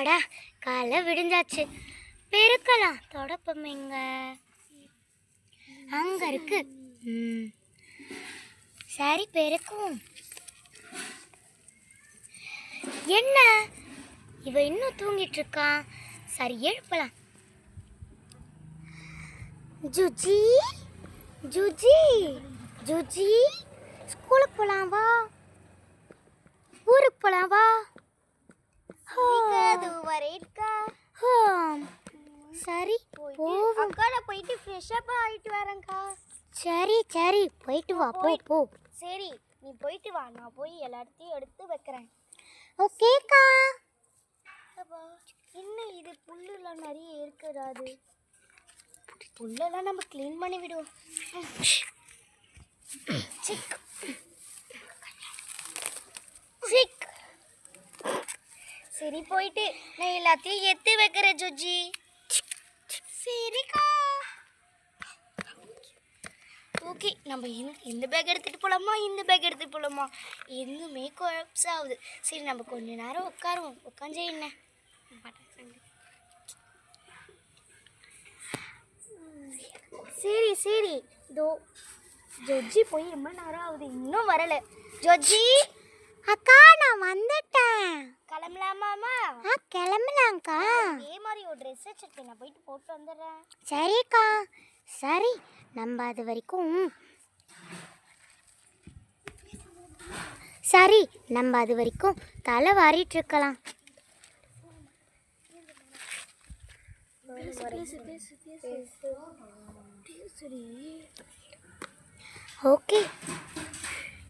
அப்பாடா காலை விடிஞ்சாச்சு. பெருக்கலாம். தொடப்பம் எங்க? அங்க இருக்கு. சரி பெருக்கும். என்ன இவ இன்னும் தூங்கிட்டு இருக்கான்? சரி எழுப்பலாம். ஜுஜி ஜுஜி ஜுஜி ஸ்கூலுக்கு போலாம் வா, ஊருக்கு போலாம் வா. சரி அக்கா நான் போயிட்டு ஃப்ரெஷ் அப் ஆயிட்டு வரேன்க்கா. சரி சரி போயிட்டு வா, போ போ. சரி நீ போயிட்டு வா, நான் போய் எல்லாத்தையும் எடுத்து வைக்கிறேன். ஓகேக்கா. இன்னும் இது புல்லுலாம் நிறைய இருக்கிறாது. புல்லெல்லாம் நம்ம க்ளீன் பண்ணி விடுவோம். Sick sick. சரி போயிட்டு நான் எல்லாத்தையும் எடுத்து வைக்கிறேன் ஜுஜி. சரிக்கா. ஓகே நம்ம இந்த பேக் எடுத்துகிட்டு போகலாமா, இந்த பேக் எடுத்துகிட்டு போகலாமா, எதுவுமே கொலாப்ஸ் ஆகுது. சரி நம்ம கொஞ்ச நேரம் உட்காருவோம். உட்காந்து என்ன சரி சரி இதோ ஜொஜ்ஜி போய் ரொம்ப நேரம் ஆகுது, இன்னும் வரலை. ஜொஜ்ஜி அக்கா நான் வந்துட்டேன். கிளம்பலாமாமா? கிளம்பலாம்க்கா. இதே மாதிரி ஒரு ட்ரெஸ் வச்சிருக்கேன், நான் போயிட்டு போட்டு வந்துடுறேன். சரிக்கா. சரி நம்ம அது வரைக்கும் தலை வாரிட்டு இருக்கலாம். ஓகே